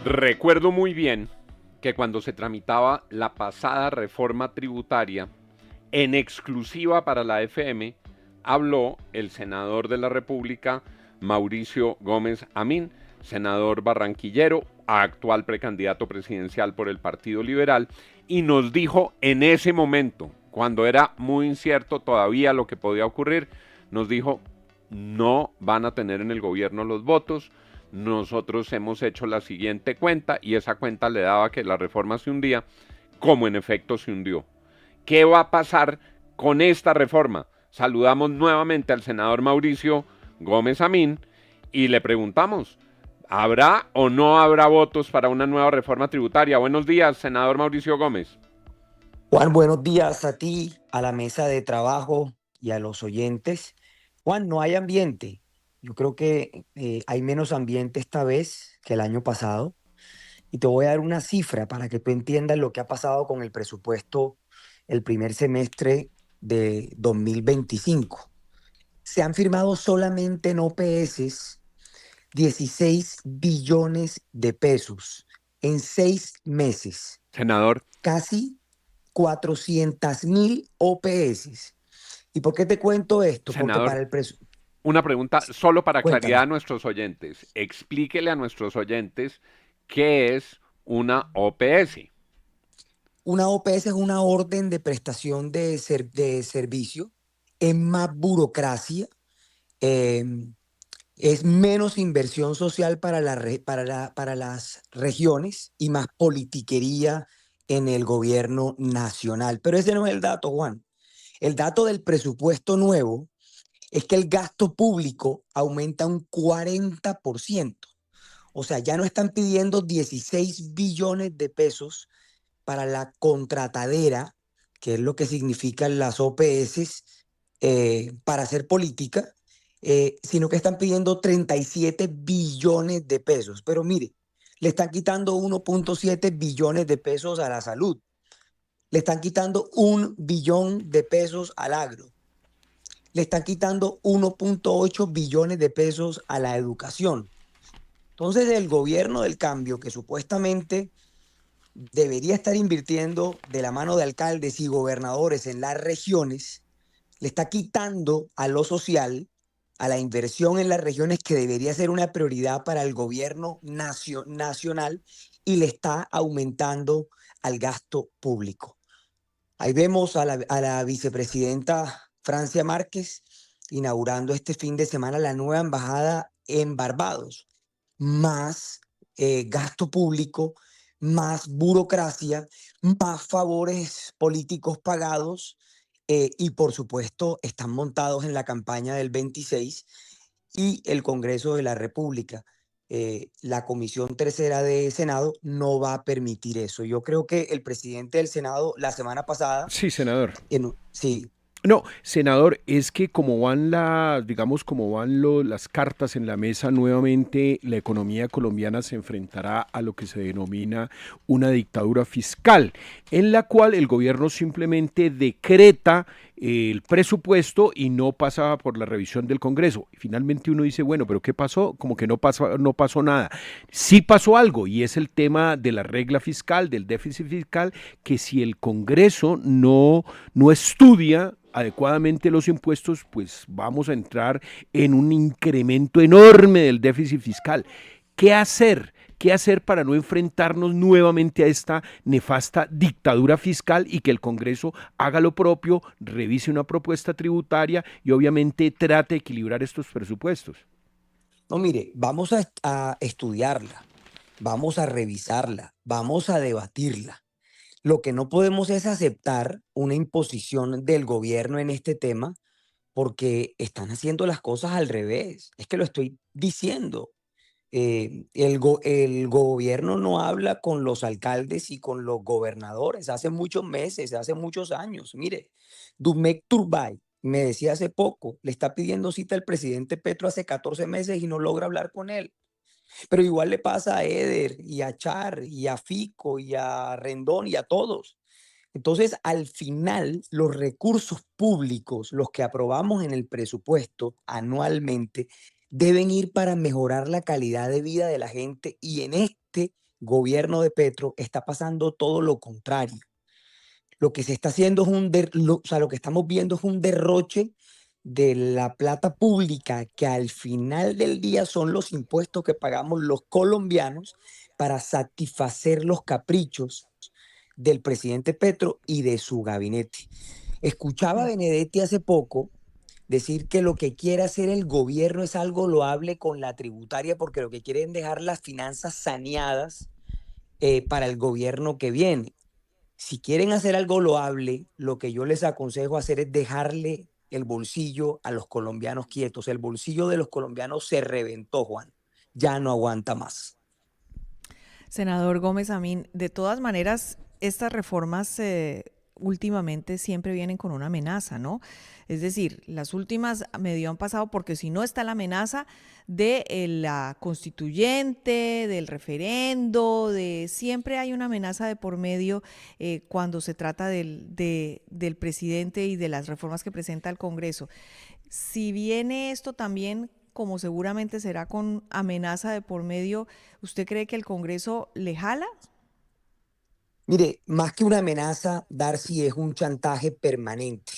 Recuerdo muy bien que cuando se tramitaba la pasada reforma tributaria, en exclusiva para la FM, habló el senador de la República, Mauricio Gómez Amín, senador barranquillero, actual precandidato presidencial por el Partido Liberal, y nos dijo en ese momento, cuando era muy incierto todavía lo que podía ocurrir, nos dijo, no van a tener en el gobierno los votos. Nosotros hemos hecho la siguiente cuenta y esa cuenta le daba que la reforma se hundía, como en efecto se hundió. ¿Qué va a pasar con esta reforma? Saludamos nuevamente al senador Mauricio Gómez Amín y le preguntamos, ¿habrá o no habrá votos para una nueva reforma tributaria? Buenos días, senador Mauricio Gómez. Juan, buenos días a ti, a la mesa de trabajo y a los oyentes. Juan, no hay ambiente. Yo creo que hay menos ambiente esta vez que el año pasado. Y te voy a dar una cifra para que tú entiendas lo que ha pasado con el presupuesto el primer semestre de 2025. Se han firmado solamente en OPS 16 billones de pesos en 6 meses, Senador, casi 400.000 OPS. ¿Y por qué te cuento esto? Porque senador, para el presupuesto, una pregunta solo para claridad a cuéntame, nuestros oyentes. Explíquele a nuestros oyentes qué es una OPS. una OPS es una orden de prestación de servicio, es más burocracia, eh, es menos inversión social para las regiones y más politiquería en el gobierno nacional. Pero ese no es el dato, Juan. El dato del presupuesto nuevo es que el gasto público aumenta un 40%. O sea, ya no están pidiendo 16 billones de pesos para la contratadera, que es lo que significan las OPS, para hacer política, sino que están pidiendo 37 billones de pesos. Pero mire, le están quitando 1.7 billones de pesos a la salud, le están quitando 1 billón de pesos al agro, le están quitando 1.8 billones de pesos a la educación. Entonces, el gobierno del cambio, que supuestamente debería estar invirtiendo de la mano de alcaldes y gobernadores en las regiones, le está quitando a lo social, a la inversión en las regiones que debería ser una prioridad para el gobierno nacional, y le está aumentando al gasto público. Ahí vemos a la vicepresidenta Francia Márquez inaugurando este fin de semana la nueva embajada en Barbados. Más gasto público, más burocracia, más favores políticos pagados, y por supuesto están montados en la campaña del 26 y el Congreso de la República. La Comisión Tercera de Senado no va a permitir eso. Yo creo que el presidente del Senado la semana pasada, Sí, senador. sí, No, senador, es que como van las, digamos, como van las cartas en la mesa, nuevamente la economía colombiana se enfrentará a lo que se denomina una dictadura fiscal, en la cual el gobierno simplemente decreta el presupuesto y no pasa por la revisión del Congreso. Y finalmente uno dice, bueno, pero ¿qué pasó? Como que no pasó nada. Sí pasó algo y es el tema de la regla fiscal, del déficit fiscal, que si el Congreso no estudia adecuadamente los impuestos, pues vamos a entrar en un incremento enorme del déficit fiscal. ¿Qué hacer? ¿Qué hacer para no enfrentarnos nuevamente a esta nefasta dictadura fiscal y que el Congreso haga lo propio, revise una propuesta tributaria y obviamente trate de equilibrar estos presupuestos? no, mire, vamos a estudiarla, vamos a revisarla, vamos a debatirla. Lo que no podemos es aceptar una imposición del gobierno en este tema porque están haciendo las cosas al revés. Es que lo estoy diciendo. El gobierno no habla con los alcaldes y con los gobernadores hace muchos meses, hace muchos años. Mire, Dumek Turbay me decía hace poco, le está pidiendo cita al presidente Petro hace 14 meses y no logra hablar con él. Pero igual le pasa a Eder y a Char y a Fico y a Rendón y a todos. Entonces, al final, los recursos públicos, los que aprobamos en el presupuesto anualmente, deben ir para mejorar la calidad de vida de la gente, y en este gobierno de Petro está pasando todo lo contrario. Lo que se está haciendo es o sea, lo que estamos viendo es un derroche de la plata pública que al final del día son los impuestos que pagamos los colombianos para satisfacer los caprichos del presidente Petro y de su gabinete. Escuchaba a Benedetti hace poco decir que lo que quiere hacer el gobierno es algo loable con la tributaria porque lo que quieren es dejar las finanzas saneadas para el gobierno que viene. Si quieren hacer algo loable, lo que yo les aconsejo hacer es dejarle el bolsillo a los colombianos quietos. El bolsillo de los colombianos se reventó, Juan. Ya no aguanta más. Senador Gómez Amín, de todas maneras, estas reformas últimamente siempre vienen con una amenaza, ¿no? Es decir, las últimas medio han pasado porque si no está la amenaza de la constituyente, del referendo, siempre hay una amenaza de por medio cuando se trata del presidente y de las reformas que presenta el Congreso. Si viene esto también, como seguramente será con amenaza de por medio, ¿usted cree que el Congreso le jala? Mire, más que una amenaza, Darcy, es un chantaje permanente.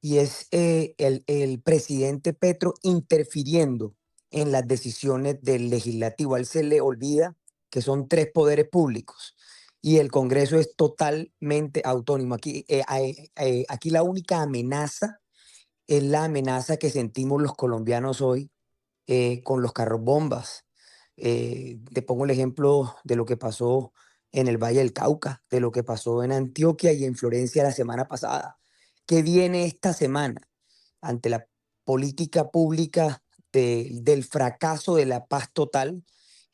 Y es el presidente Petro interfiriendo en las decisiones del legislativo. A él se le olvida que son tres poderes públicos y el Congreso es totalmente autónomo. Aquí la única amenaza es la amenaza que sentimos los colombianos hoy con los carros bombas. Te pongo el ejemplo de lo que pasó en el Valle del Cauca, de lo que pasó en Antioquia y en Florencia la semana pasada. ¿Qué viene esta semana ante la política pública del fracaso de la paz total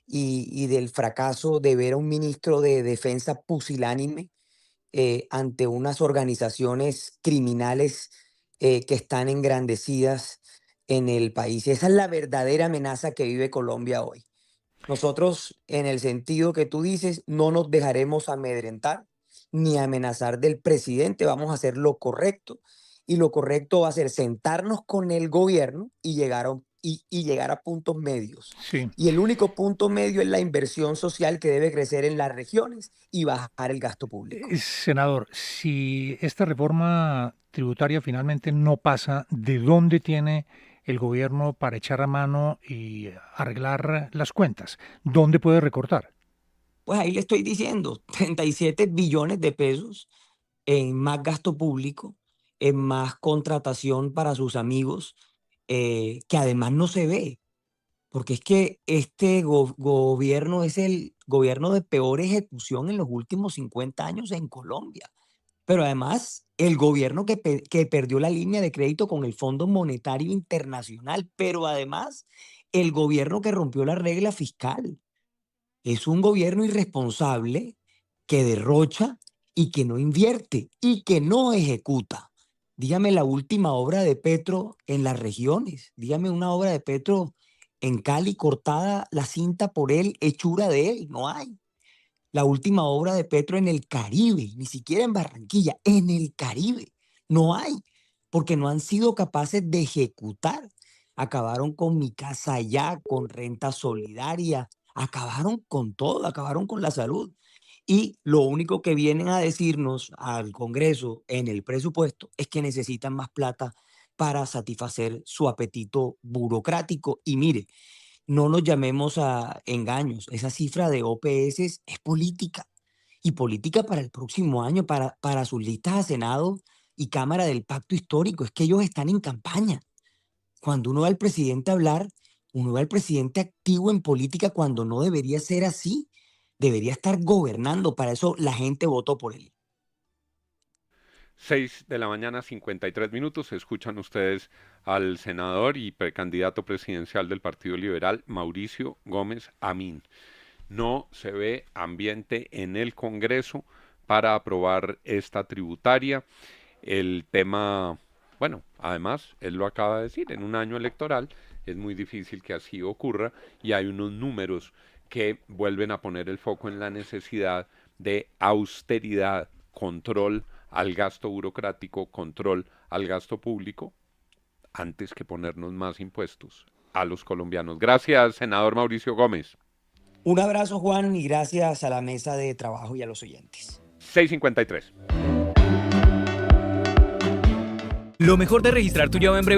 y del fracaso de ver a un ministro de defensa pusilánime ante unas organizaciones criminales que están engrandecidas en el país? Esa es la verdadera amenaza que vive Colombia hoy. Nosotros, en el sentido que tú dices, no nos dejaremos amedrentar ni amenazar del presidente, vamos a hacer lo correcto y lo correcto va a ser sentarnos con el gobierno y llegar a puntos medios. Sí. Y el único punto medio es la inversión social que debe crecer en las regiones y bajar el gasto público. Senador, si esta reforma tributaria finalmente no pasa, ¿de dónde tiene el gobierno para echar a mano y arreglar las cuentas? ¿Dónde puede recortar? Pues ahí le estoy diciendo, 37 billones de pesos en más gasto público, en más contratación para sus amigos, que además no se ve, porque es que este gobierno es el gobierno de peor ejecución en los últimos 50 años en Colombia. Pero además, el gobierno que perdió la línea de crédito con el Fondo Monetario Internacional, pero además, el gobierno que rompió la regla fiscal. Es un gobierno irresponsable que derrocha y que no invierte y que no ejecuta. Dígame la última obra de Petro en las regiones. Dígame una obra de Petro en Cali cortada la cinta por él, hechura de él. No hay. La última obra de Petro en el Caribe, ni siquiera en Barranquilla, en el Caribe. No hay, porque no han sido capaces de ejecutar. Acabaron con Mi Casa Allá, con renta solidaria, acabaron con todo, acabaron con la salud. Y lo único que vienen a decirnos al Congreso en el presupuesto es que necesitan más plata para satisfacer su apetito burocrático. Y mire, no nos llamemos a engaños. Esa cifra de OPS es política y política para el próximo año, para sus listas a Senado y Cámara del Pacto Histórico. Es que ellos están en campaña. Cuando uno ve al presidente hablar, uno ve al presidente activo en política cuando no debería ser así. Debería estar gobernando. Para eso la gente votó por él. 6 de la mañana, 53 minutos. Escuchan ustedes al senador y precandidato presidencial del Partido Liberal, Mauricio Gómez Amín. No se ve ambiente en el Congreso para aprobar esta tributaria. El tema, bueno, además, él lo acaba de decir, en un año electoral es muy difícil que así ocurra y hay unos números que vuelven a poner el foco en la necesidad de austeridad, control al gasto burocrático, control al gasto público, antes que ponernos más impuestos a los colombianos. Gracias, senador Mauricio Gómez. Un abrazo, Juan, y gracias a la mesa de trabajo y a los oyentes. 6:53. Lo mejor de registrar tu Java en breve